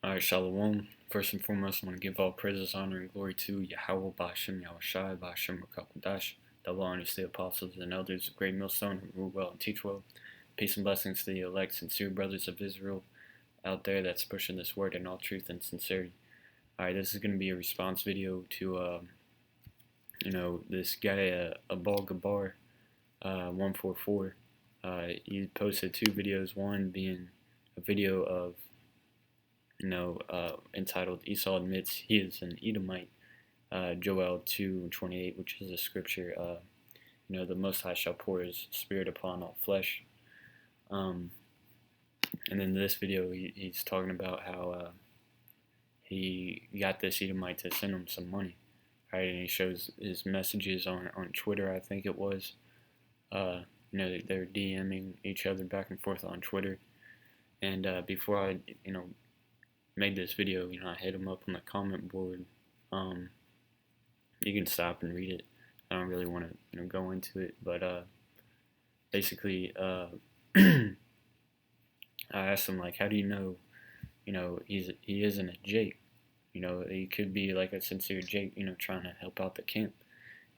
Alright, Shalom. First and foremost, I want to give all praises, honor, and glory to Yahweh, Ba'ashem, Yahushai, Ba'ashem, Rakakwadash, the law and the apostles and elders of Great Millstone who rule well and teach well. Peace and blessings to the elect, sincere brothers of Israel out there that's pushing this word in all truth and sincerity. Alright, this is going to be a response video to, this guy, Abul Gabar, 144. He posted two videos, one being a video of entitled Esau Admits He is an Edomite, Joel 2:28, which is a scripture, the Most High shall pour His Spirit upon all flesh. And then this video, he's talking about how he got this Edomite to send him some money, right? And he shows his messages on Twitter, I think it was. They're DMing each other back and forth on Twitter. And before I, made this video, I hit him up on the comment board. You can stop and read it. I don't really want to go into it, but basically I asked him, like, how do you know he isn't a Jake? He could be like a sincere Jake, trying to help out the camp.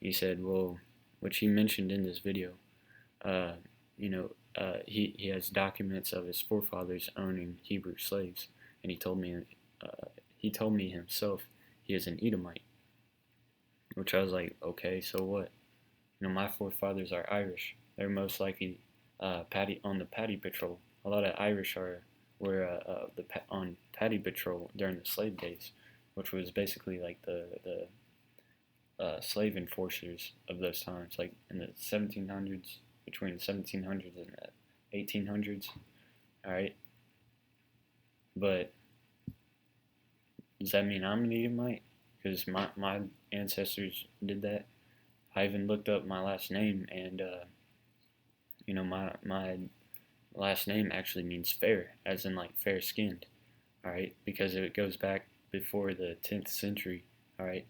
He said, well, which he mentioned in this video, he has documents of his forefathers owning Hebrew slaves. And he told me himself he is an Edomite, which I was like, okay, so what? My forefathers are Irish. They're most likely on the Paddy Patrol. A lot of Irish were on Paddy Patrol during the slave days, which was basically like the slave enforcers of those times, like in the 1700s, between the 1700s and the 1800s. All right. But does that mean I'm an Edomite? Because my ancestors did that. I even looked up my last name, and my last name actually means fair, as in like fair skinned. All right, because it goes back before the 10th century. All right,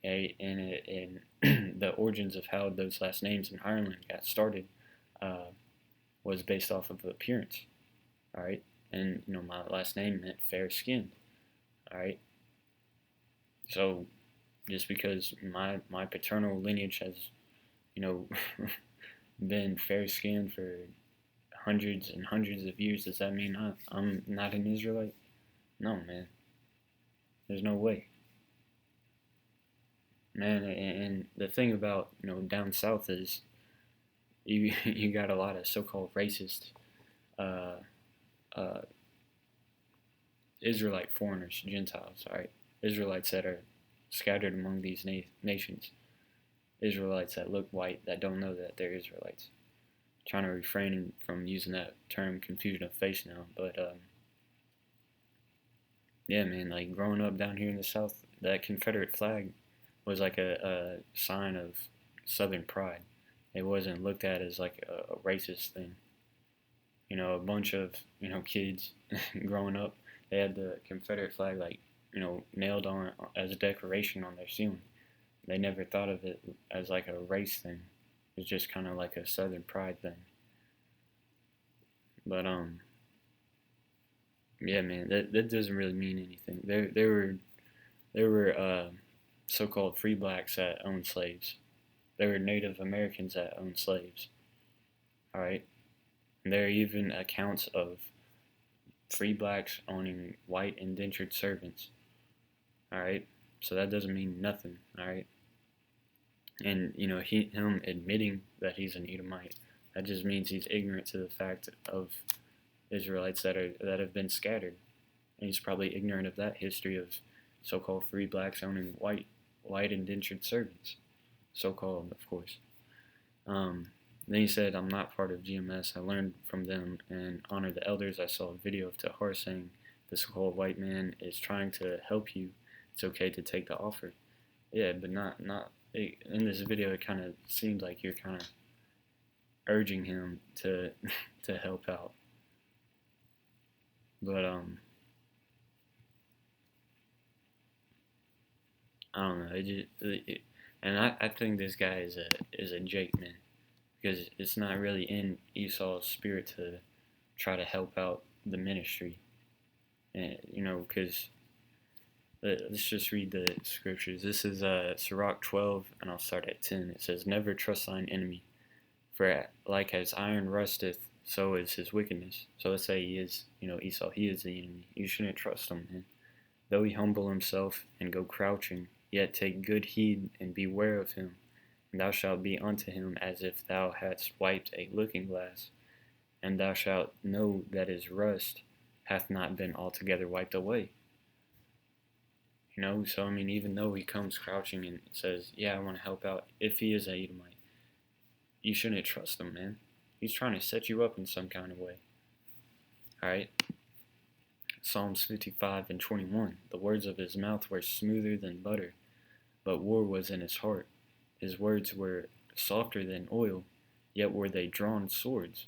and the origins of how those last names in Ireland got started was based off of appearance. All right. And, my last name meant fair-skinned, all right? So, just because my paternal lineage has, been fair-skinned for hundreds and hundreds of years, does that mean I'm not an Israelite? No, man. There's no way. Man, and the thing about, down south is you got a lot of so-called racist Israelite foreigners, Gentiles, alright? Israelites that are scattered among these nations. Israelites that look white, that don't know that they're Israelites. Trying to refrain from using that term, confusion of face now, but, yeah, man, like, growing up down here in the South, that Confederate flag was like a sign of Southern pride. It wasn't looked at as like a racist thing. A bunch of, kids growing up, they had the Confederate flag, like, nailed on as a decoration on their ceiling. They never thought of it as like a race thing. It's just kind of like a Southern pride thing. But yeah, man, that doesn't really mean anything. There were so-called free blacks that owned slaves. There were Native Americans that owned slaves. All right, and there are even accounts of free blacks owning white indentured servants. Alright, so that doesn't mean nothing. Alright, and him admitting that he's an Edomite, that just means he's ignorant to the fact of Israelites that have been scattered, and he's probably ignorant of that history of so-called free blacks owning white indentured servants, so-called, of course. Then he said, I'm not part of GMS. I learned from them and honor the elders. I saw a video of Tahar saying the so-called white man is trying to help you. It's okay to take the offer. Yeah, but not in this video, it kind of seems like you're kind of urging him to help out. But, I don't know. And I think this guy is a Jake, man. Because it's not really in Esau's spirit to try to help out the ministry. And, because let's just read the scriptures. This is Sirach 12, and I'll start at 10. It says, "Never trust thine enemy, for like as iron rusteth, so is his wickedness." So let's say he is, Esau, he is the enemy. You shouldn't trust him, man. Though he humble himself and go crouching, yet take good heed and beware of him. And thou shalt be unto him as if thou hadst wiped a looking glass, and thou shalt know that his rust hath not been altogether wiped away. So I mean, even though he comes crouching and says, "Yeah, I want to help out," if he is a Edomite, you shouldn't trust him, man. He's trying to set you up in some kind of way. All right. Psalms 55 and 21. The words of his mouth were smoother than butter, but war was in his heart. His words were softer than oil, yet were they drawn swords.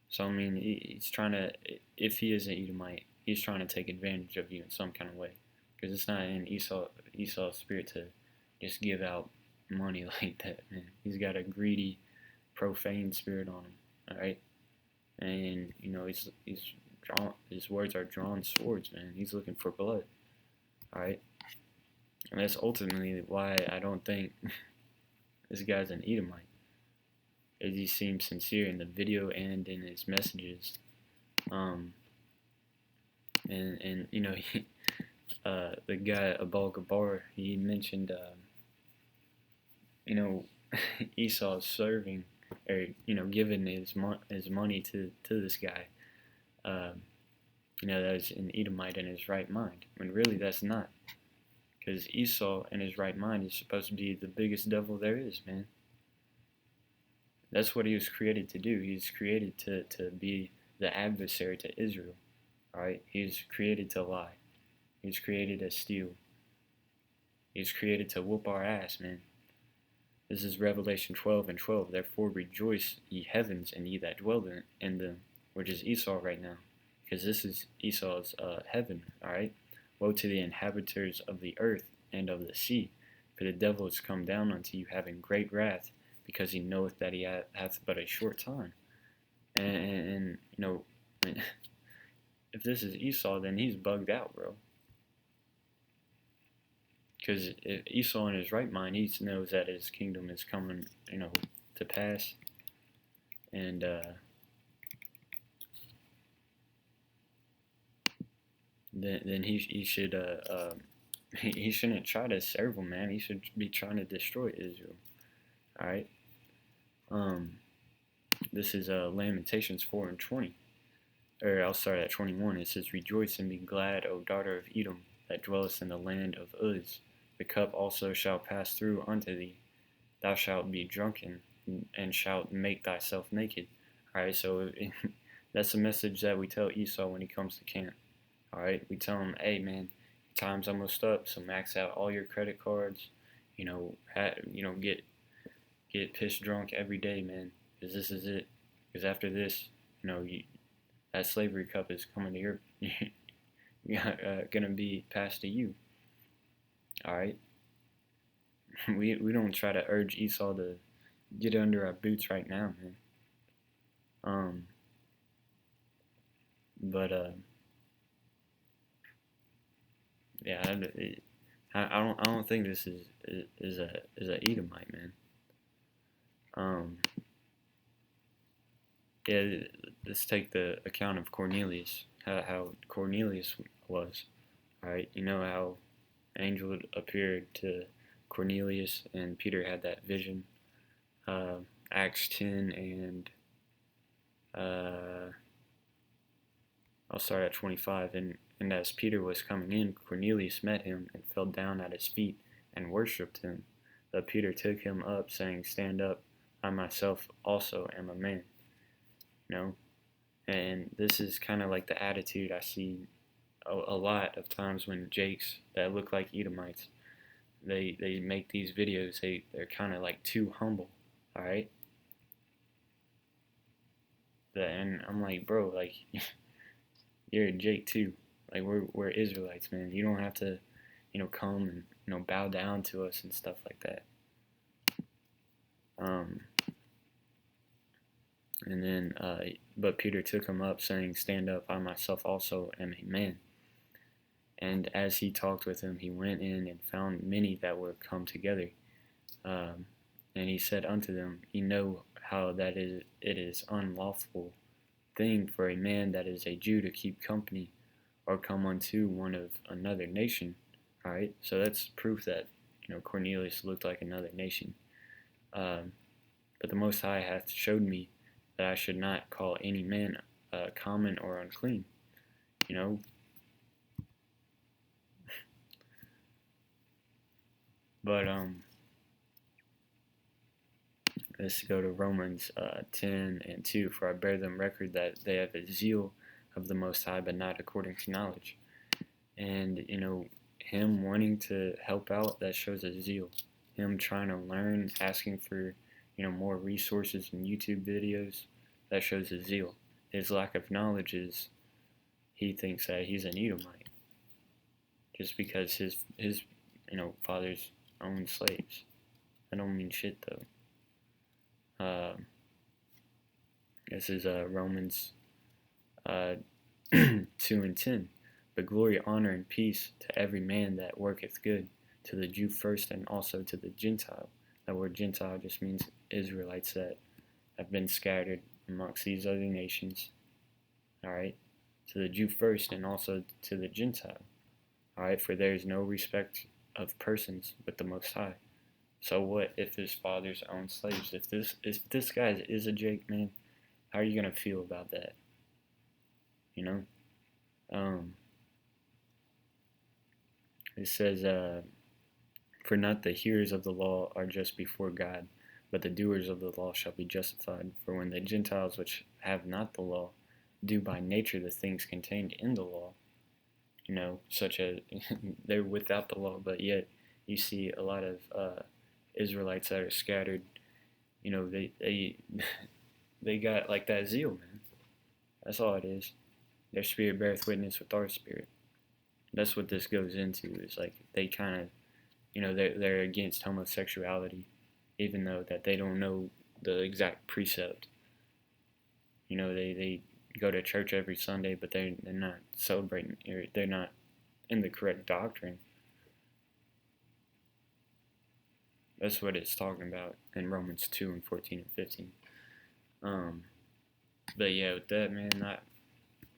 So I mean, he's trying to. If he is an Edomite, he's trying to take advantage of you in some kind of way, because it's not in Esau's spirit to just give out money like that, man. He's got a greedy, profane spirit on him. All right, and his words are drawn swords, man. He's looking for blood. All right, and that's ultimately why I don't think this guy's an Edomite. As he seems sincere in the video and in his messages. And he, the guy Abul Gabar, he mentioned Esau serving, or giving his money to this guy, that is an Edomite in his right mind, when really that's not, because Esau in his right mind is supposed to be the biggest devil there is, man. That's what he was created to do. He's created to be the adversary to Israel. Alright? He's created to lie. He's created to steal. He's created to whoop our ass, man. This is Revelation 12 and 12. Therefore rejoice, ye heavens, and ye that dwell in them, which is Esau right now. Because this is Esau's heaven, alright? Woe to the inhabitants of the earth and of the sea, for the devil is come down unto you having great wrath, because he knoweth that he hath but a short time. And if this is Esau, then he's bugged out, bro. Because Esau in his right mind, he knows that his kingdom is coming, to pass. And then he should he shouldn't try to serve him, man. He should be trying to destroy Israel. All right. This is Lamentations 4 and 20. Or I'll start at 21. It says, "Rejoice and be glad, O daughter of Edom, that dwellest in the land of Uz. The cup also shall pass through unto thee. Thou shalt be drunken, and shalt make thyself naked." Alright, so that's the message that we tell Esau when he comes to camp. Alright, we tell him, "Hey man, time's almost up, so max out all your credit cards. Get pissed drunk every day, man, because this is it. Because after this, that slavery cup is coming to your, gonna be passed to you." All right. We don't try to urge Esau to get under our boots right now, man. But yeah, I don't think this is a Edomite, man. Yeah, let's take the account of Cornelius, how Cornelius was. All right, how angel appeared to Cornelius and Peter had that vision. Acts 10 and I'll start at 25. And as Peter was coming in, Cornelius met him and fell down at his feet and worshipped him. But Peter took him up, saying, "Stand up, I myself also am a man." And this is kind of like the attitude I see a lot of times when Jakes that look like Edomites, they make these videos. They're kind of like too humble. All right. And I'm like, bro, like you're a Jake too. Like we're Israelites, man. You don't have to, come and bow down to us and stuff like that. And then, but Peter took him up, saying, "Stand up, I myself also am a man." And as he talked with him, he went in and found many that were come together. Um, and he said unto them, Ye know how that it is unlawful thing for a man that is a Jew to keep company or come unto one of another nation. All right, so that's proof that Cornelius looked like another nation. But the Most High hath showed me that I should not call any man common or unclean. But let's go to Romans 10:2. For I bear them record that they have a zeal of the Most High, but not according to knowledge. And him wanting to help out, that shows a zeal. Him trying to learn, asking for more resources and YouTube videos, that shows a zeal. His lack of knowledge is he thinks that he's an Edomite just because his fathers owned slaves. That don't mean shit though. This is Romans 2:10. But glory, honor, and peace to every man that worketh good, to the Jew first, and also to the Gentile. That word Gentile just means Israelites that have been scattered amongst these other nations. Alright? To the Jew first, and also to the Gentile. Alright? For there is no respect of persons but the Most High. So what if his fathers own slaves? If this guy is a Jake, man, how are you going to feel about that? It says, for not the hearers of the law are just before God, but the doers of the law shall be justified. For when the Gentiles which have not the law do by nature the things contained in the law, such as they're without the law, but yet you see a lot of Israelites that are scattered, they got like that zeal, man. That's all it is. Their spirit beareth witness with our spirit. That's what this goes into, is like they kind of, they're against homosexuality, even though that they don't know the exact precept. They go to church every Sunday, but they're not celebrating, or they're not in the correct doctrine. That's what it's talking about in Romans 2:14 and 15. But yeah, with that, man, I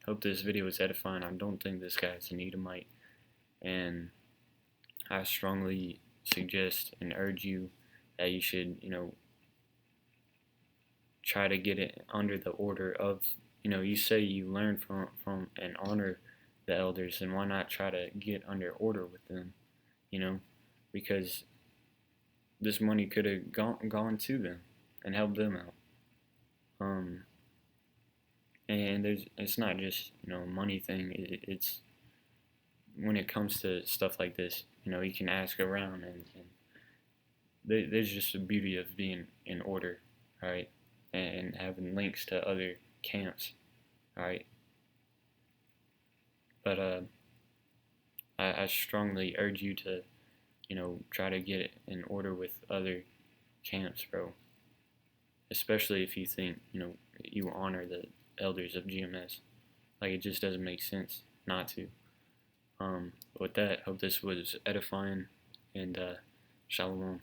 hope this video was edifying. I don't think this guy's an Edomite, and I strongly suggest and urge you that you should, try to get it under the order of, you say you learn from and honor the elders, and why not try to get under order with them, because this money could have gone to them and helped them out. And it's not just a money thing. It's when it comes to stuff like this, you can ask around, and there's just the beauty of being in order, all right, and having links to other camps, all right. But I strongly urge you to try to get it in order with other camps, bro. Especially if you think you honor the elders of GMS. Like, it just doesn't make sense not to. With that, hope this was edifying, and shalom.